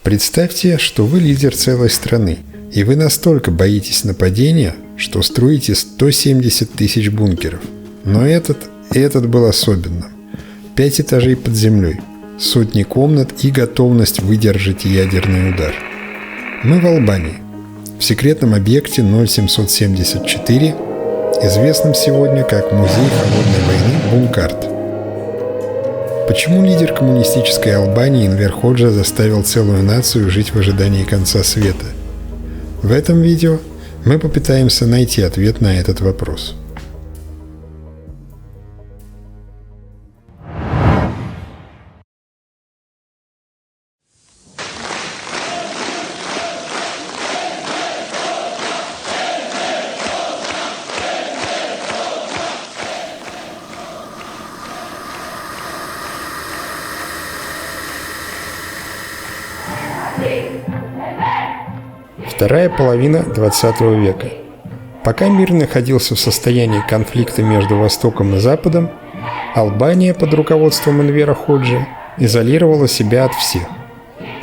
Представьте, что вы лидер целой страны, и вы настолько боитесь нападения, что строите 170 тысяч бункеров. Но этот был особенным. 5 этажей под землей, сотни комнат и готовность выдержать ядерный удар. Мы в Албании, в секретном объекте 0774, известном сегодня как Музей холодной войны Бункарт. Почему лидер коммунистической Албании Энвер Ходжа заставил целую нацию жить в ожидании конца света? В этом видео мы попытаемся найти ответ на этот вопрос. Вторая половина 20 века. Пока мир находился в состоянии конфликта между Востоком и Западом, Албания под руководством Энвера Ходжи изолировала себя от всех.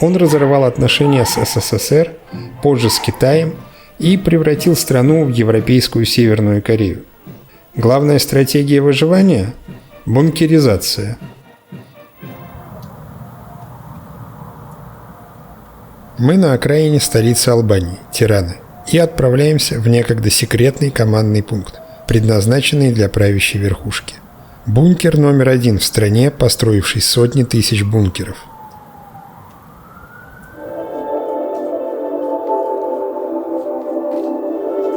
Он разорвал отношения с СССР, позже с Китаем, и превратил страну в европейскую Северную Корею. Главная стратегия выживания – бункеризация. Мы на окраине столицы Албании, Тираны, и отправляемся в некогда секретный командный пункт, предназначенный для правящей верхушки. Бункер номер 1 в стране, построивший сотни тысяч бункеров.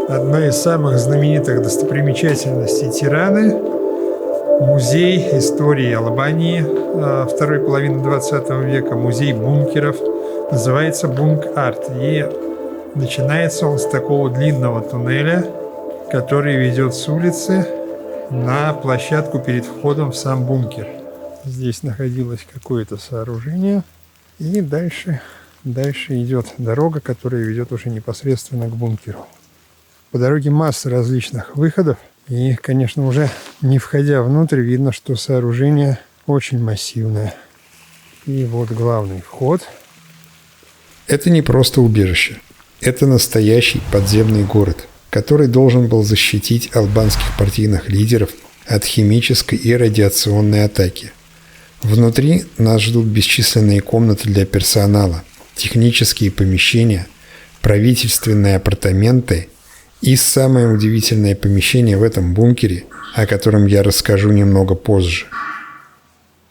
Одна из самых знаменитых достопримечательностей Тираны – музей истории Албании второй половины 20 века, музей бункеров. Называется Бункарт, и начинается он с такого длинного туннеля, который ведет с улицы на площадку перед входом в сам бункер. Здесь находилось какое-то сооружение, и дальше идет дорога, которая ведет уже непосредственно к бункеру. По дороге масса различных выходов, и, конечно, уже не входя внутрь, видно, что сооружение очень массивное. И вот главный вход. Это не просто убежище. Это настоящий подземный город, который должен был защитить албанских партийных лидеров от химической и радиационной атаки. Внутри нас ждут бесчисленные комнаты для персонала, технические помещения, правительственные апартаменты и самое удивительное помещение в этом бункере, о котором я расскажу немного позже.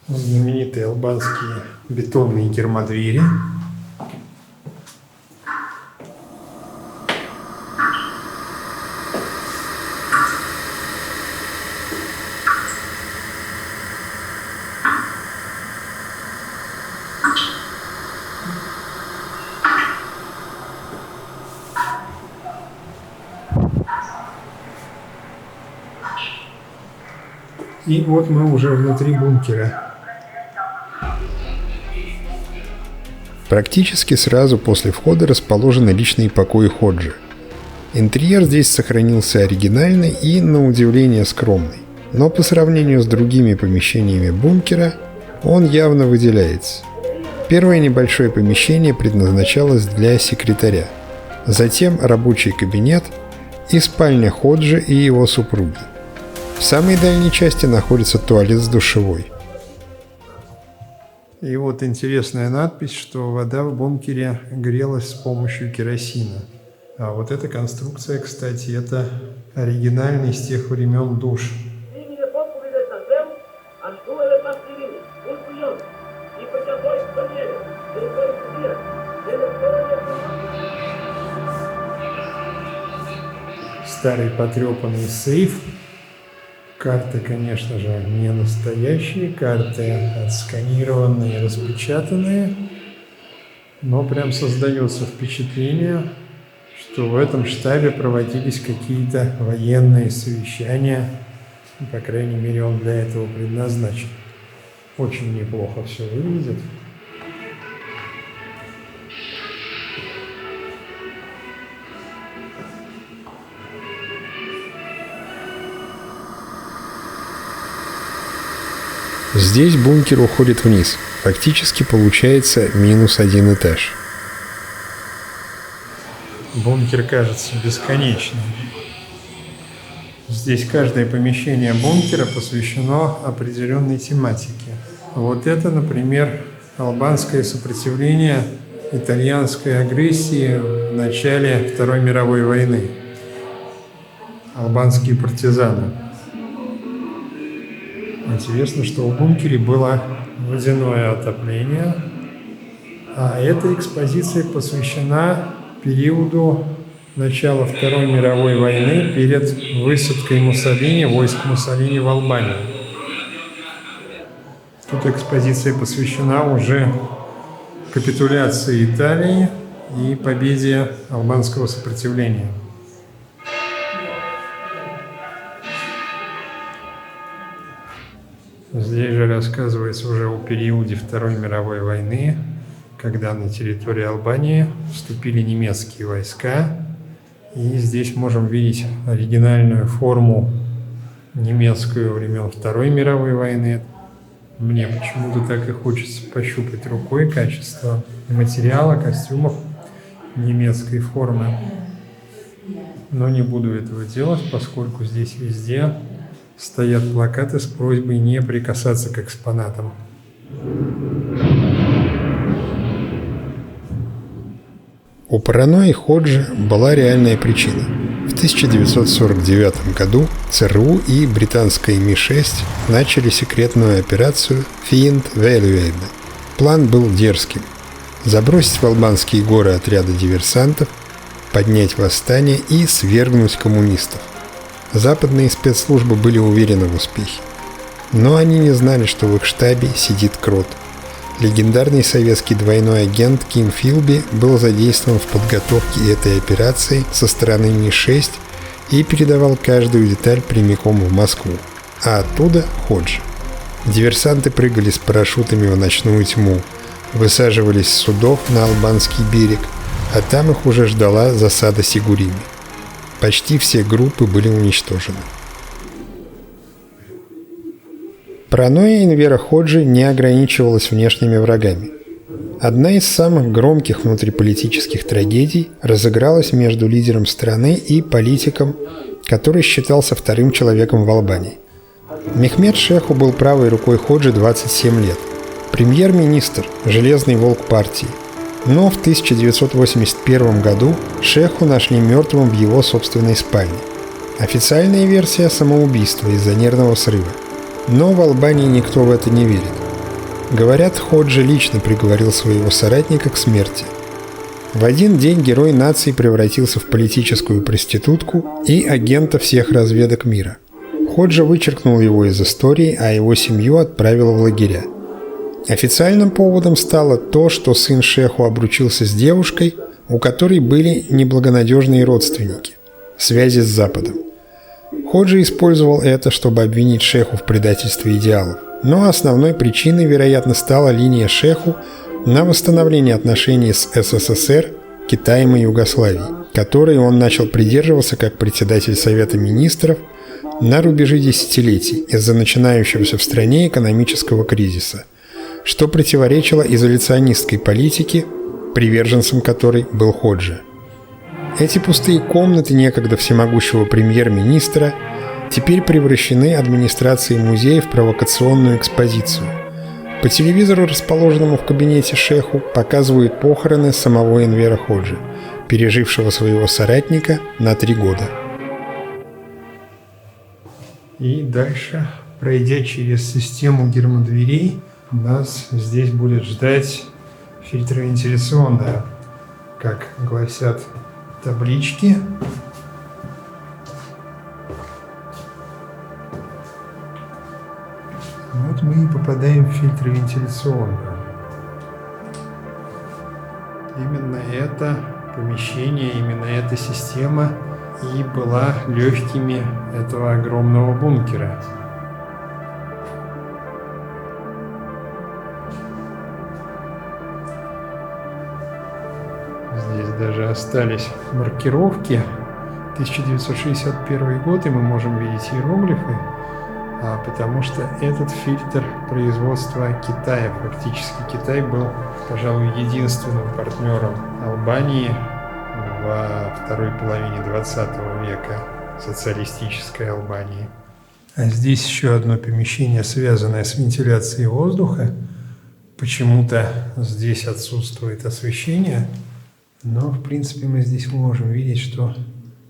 Знаменитые албанские бетонные гермодвери. И вот мы уже внутри бункера. Практически сразу после входа расположены личные покои Ходжи. Интерьер здесь сохранился оригинальный и, на удивление, скромный. Но по сравнению с другими помещениями бункера, он явно выделяется. Первое небольшое помещение предназначалось для секретаря. Затем рабочий кабинет и спальня Ходжи и его супруги. В самой дальней части находится туалет с душевой. И вот интересная надпись, что вода в бункере грелась с помощью керосина. А вот эта конструкция, кстати, это оригинальный с тех времен душ. Старый потрепанный сейф. Карты, конечно же, не настоящие, карты отсканированные, распечатанные, но прям создается впечатление, что в этом штабе проводились какие-то военные совещания, по крайней мере, он для этого предназначен. Очень неплохо все выглядит. Здесь бункер уходит вниз. Фактически получается минус один этаж. бункер кажется бесконечным. Здесь каждое помещение бункера посвящено определенной тематике. Вот это, например, албанское сопротивление итальянской агрессии в начале Второй мировой войны. Албанские партизаны. Интересно, что в бункере было водяное отопление, а эта экспозиция посвящена периоду начала Второй мировой войны перед высадкой Муссолини, войск Муссолини в Албанию. Тут экспозиция посвящена уже капитуляции Италии и победе албанского сопротивления. Здесь же рассказывается уже о периоде Второй мировой войны, когда на территории Албании вступили немецкие войска. И здесь можем видеть оригинальную форму немецкую времен Второй мировой войны. Мне почему-то так и хочется пощупать рукой качество материала, костюмов немецкой формы. Но не буду этого делать, поскольку здесь везде стоят плакаты с просьбой не прикасаться к экспонатам. У паранойи Ходжи была реальная причина. В 1949 году ЦРУ и британская Ми-6 начали секретную операцию Fiend Valuable. План был дерзким – забросить в албанские горы отряды диверсантов, поднять восстание и свергнуть коммунистов. Западные спецслужбы были уверены в успехе. Но они не знали, что в их штабе сидит крот. Легендарный советский двойной агент Ким Филби был задействован в подготовке этой операции со стороны Ми-6 и передавал каждую деталь прямиком в Москву, а оттуда – Ходжи. Диверсанты прыгали с парашютами в ночную тьму, высаживались с судов на албанский берег, а там их уже ждала засада Сигурими. Почти все группы были уничтожены. Паранойя Энвера Ходжи не ограничивалась внешними врагами. Одна из самых громких внутриполитических трагедий разыгралась между лидером страны и политиком, который считался вторым человеком в Албании. Мехмед Шеху был правой рукой Ходжи 27 лет. Премьер-министр, железный волк партии. Но в 1981 году Шеху нашли мертвым в его собственной спальне. Официальная версия – самоубийство из-за нервного срыва. Но в Албании никто в это не верит. Говорят, Ходжи лично приговорил своего соратника к смерти. В один день герой нации превратился в политическую проститутку и агента всех разведок мира. Ходжи вычеркнул его из истории, а его семью отправил в лагеря. Официальным поводом стало то, что сын Шеху обручился с девушкой, у которой были неблагонадежные родственники, связи с Западом. Ходжи использовал это, чтобы обвинить Шеху в предательстве идеалов. Но основной причиной, вероятно, стала линия Шеху на восстановление отношений с СССР, Китаем и Югославией, которой он начал придерживаться как председатель Совета Министров на рубеже десятилетий из-за начинающегося в стране экономического кризиса, что противоречило изоляционистской политике, приверженцем которой был Ходжи. Эти пустые комнаты некогда всемогущего премьер-министра теперь превращены администрацией музея в провокационную экспозицию. По телевизору, расположенному в кабинете Шеху, показывают похороны самого Энвера Ходжи, пережившего своего соратника на 3 года. И дальше, пройдя через систему гермодверей, нас здесь будет ждать фильтровентиляционная, как гласят таблички. Вот мы и попадаем в фильтровентиляционную. Именно это помещение, именно эта система и была легкими этого огромного бункера. Здесь даже остались маркировки. 1961 год, и мы можем видеть иероглифы, потому что этот фильтр производства Китая. Фактически Китай был, пожалуй, единственным партнером Албании в во второй половине 20 века социалистической Албании. А здесь еще одно помещение, связанное с вентиляцией воздуха. Почему-то здесь отсутствует освещение, но в принципе мы здесь можем видеть, что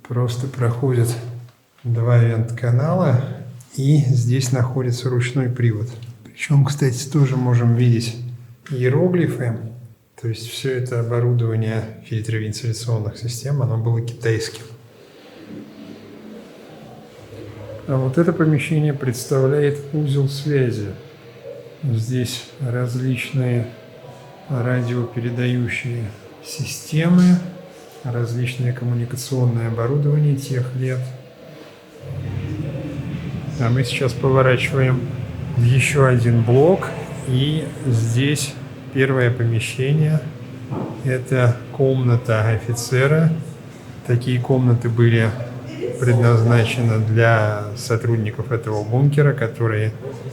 просто проходят два вент-канала, и здесь находится ручной привод. Причем, кстати, тоже можем видеть иероглифы, то есть все это оборудование фильтровентиляционных систем, оно было китайским. А вот это помещение представляет узел связи. Здесь различные радиопередающие системы, различное коммуникационное оборудование тех лет. А мы сейчас поворачиваем в еще один блок, и здесь первое помещение – это комната офицера. Такие комнаты были предназначены для сотрудников этого бункера, которые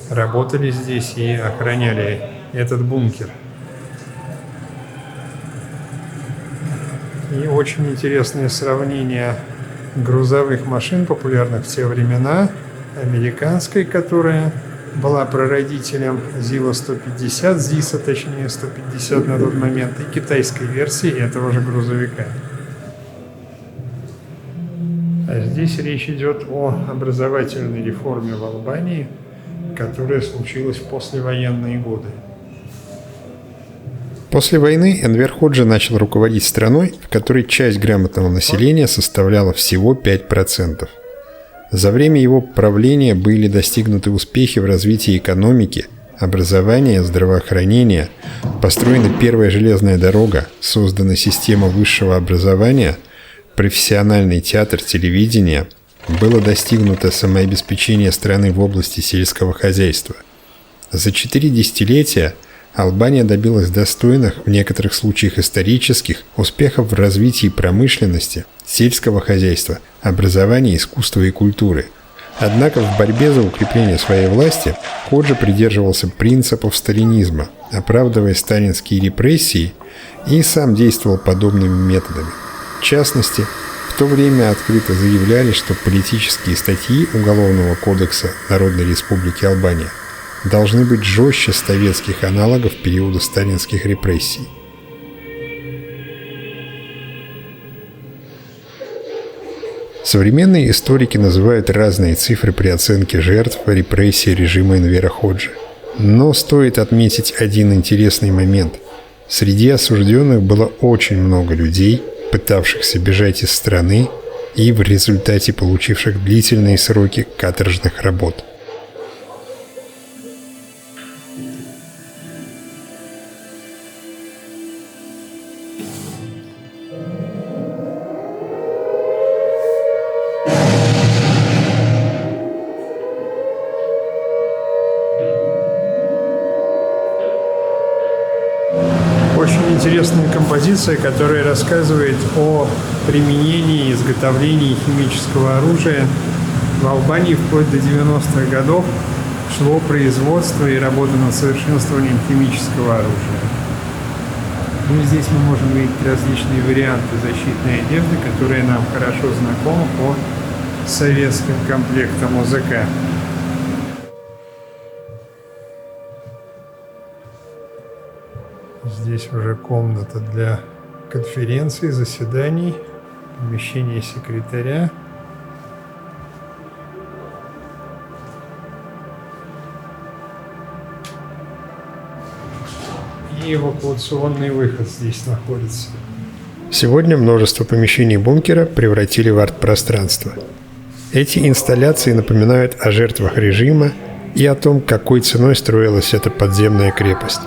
работали здесь и охраняли этот бункер. И очень интересное сравнение грузовых машин, популярных в те времена, американской, которая была прародителем ЗИЛа-150, ЗИСа, точнее, 150 на тот момент, и китайской версии этого же грузовика. А здесь речь идет о образовательной реформе в Албании, которая случилась в послевоенные годы. После войны Энвер Ходжа начал руководить страной, в которой часть грамотного населения составляла всего 5%. За время его правления были достигнуты успехи в развитии экономики, образования, здравоохранения, построена первая железная дорога, создана система высшего образования, профессиональный театр, телевидение, было достигнуто самообеспечение страны в области сельского хозяйства. За 4 десятилетия Албания добилась достойных, в некоторых случаях исторических, успехов в развитии промышленности, сельского хозяйства, образования, искусства и культуры. Однако в борьбе за укрепление своей власти Ходжа придерживался принципов сталинизма, оправдывая сталинские репрессии, и сам действовал подобными методами. В частности, в то время открыто заявляли, что политические статьи Уголовного кодекса Народной Республики Албания должны быть жестче советских аналогов периода сталинских репрессий. Современные историки называют разные цифры при оценке жертв репрессий режима Энвера Ходжи. Но стоит отметить один интересный момент. Среди осужденных было очень много людей, пытавшихся бежать из страны и в результате получивших длительные сроки каторжных работ. Очень интересная композиция, которая рассказывает о применении и изготовлении химического оружия в Албании вплоть до 90-х годов. Шло производство и работа над совершенствованием химического оружия. Ну, здесь мы можем видеть различные варианты защитной одежды, которые нам хорошо знакомы по советским комплектам ОЗК. Здесь уже комната для конференций, заседаний, помещение секретаря. И эвакуационный выход здесь находится. Сегодня множество помещений бункера превратили в арт-пространство. Эти инсталляции напоминают о жертвах режима и о том, какой ценой строилась эта подземная крепость.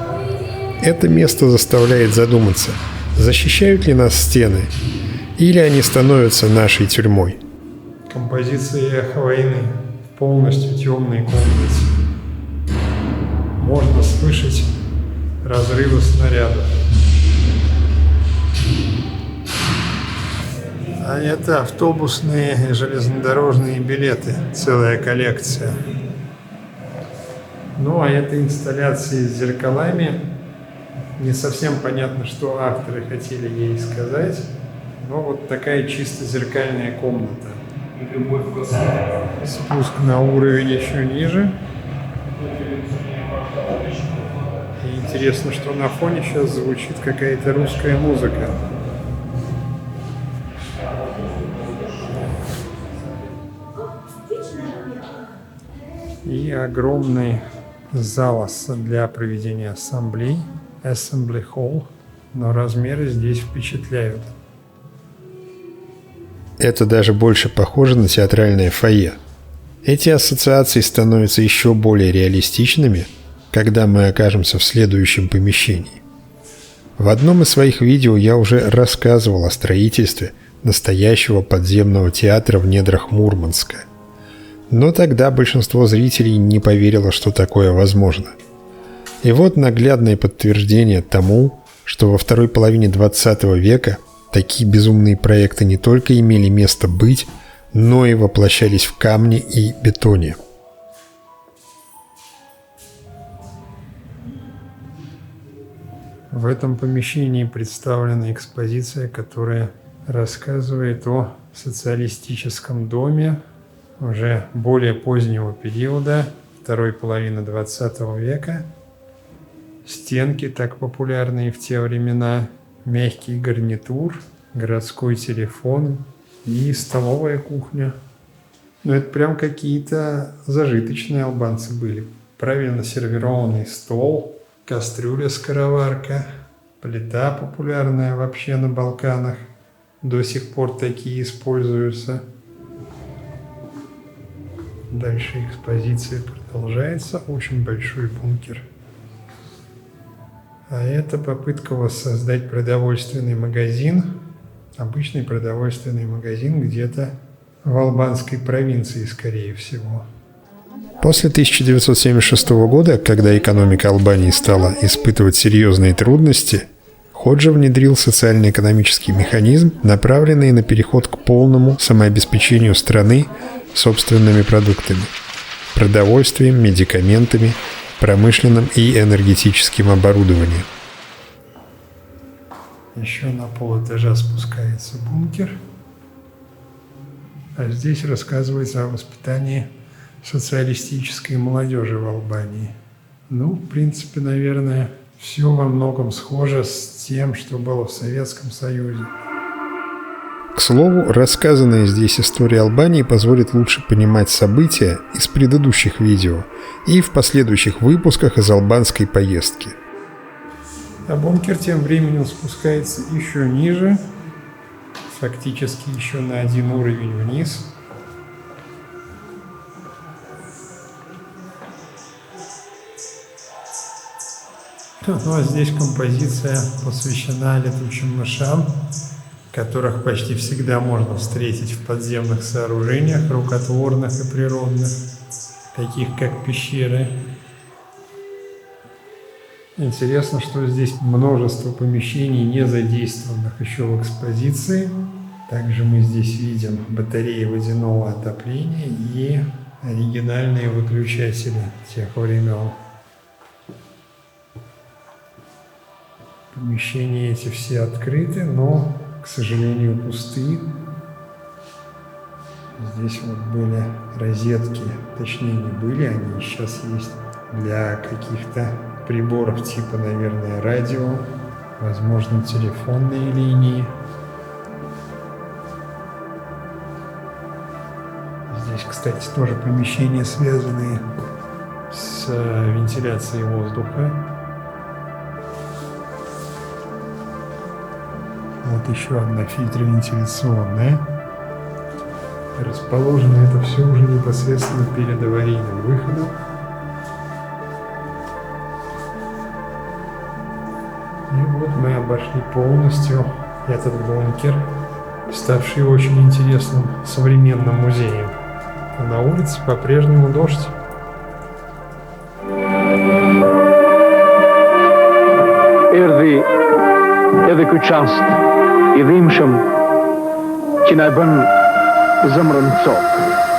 Это место заставляет задуматься, защищают ли нас стены, или они становятся нашей тюрьмой. Композиция эхо войны в полностью темной комнате. Можно слышать разрывы снарядов. А это автобусные и железнодорожные билеты, целая коллекция. Ну, а это инсталляции с зеркалами. Не совсем понятно, что авторы хотели ей сказать. Но вот такая чисто зеркальная комната. Спуск на уровень еще ниже. И интересно, что на фоне сейчас звучит какая-то русская музыка. И огромный зал для проведения ассамблей, Assembly Hall, но размеры здесь впечатляют. Это даже больше похоже на театральное фойе. Эти ассоциации становятся еще более реалистичными, когда мы окажемся в следующем помещении. В одном из своих видео я уже рассказывал о строительстве настоящего подземного театра в недрах Мурманска. Но тогда большинство зрителей не поверило, что такое возможно. И вот наглядное подтверждение тому, что во второй половине 20 века такие безумные проекты не только имели место быть, но и воплощались в камне и бетоне. В этом помещении представлена экспозиция, которая рассказывает о социалистическом доме уже более позднего периода, второй половины 20 века. Стенки, так популярные в те времена, мягкий гарнитур, городской телефон и столовая кухня. Но это прям какие-то зажиточные албанцы были. Правильно сервированный стол, кастрюля-скороварка, плита популярная вообще на Балканах. До сих пор такие используются. Дальше экспозиция продолжается. Очень большой бункер. А это попытка воссоздать продовольственный магазин. Обычный продовольственный магазин где-то в албанской провинции, скорее всего. После 1976 года, когда экономика Албании стала испытывать серьезные трудности, Ходжа внедрил социально-экономический механизм, направленный на переход к полному самообеспечению страны собственными продуктами, продовольствием, медикаментами, промышленным и энергетическим оборудованием. Еще на полэтажа спускается бункер. А здесь рассказывается о воспитании социалистической молодежи в Албании. Ну, в принципе, наверное, все во многом схоже с тем, что было в Советском Союзе. К слову, рассказанная здесь история Албании позволит лучше понимать события из предыдущих видео и в последующих выпусках из албанской поездки. А бункер тем временем спускается еще ниже, фактически еще на один уровень вниз. Ну а здесь композиция посвящена летучим мышам, которых почти всегда можно встретить в подземных сооружениях, рукотворных и природных, таких как пещеры. Интересно, что здесь множество помещений, не задействованных еще в экспозиции. Также мы здесь видим батареи водяного отопления и оригинальные выключатели тех времен. Помещения эти все открыты, но, к сожалению, пусты. Здесь вот были розетки, точнее не были, они сейчас есть для каких-то приборов типа, наверное, радио, возможно, телефонные линии. Здесь, кстати, тоже помещения, связанные с вентиляцией воздуха. Вот еще одна фильтровентиляционная. Расположено это все уже непосредственно перед аварийным выходом. И вот мы обошли полностью этот бункер, ставший очень интересным современным музеем. А на улице по-прежнему дождь. Edhe ky çast I dhimbshëm që na bën zemrën copë.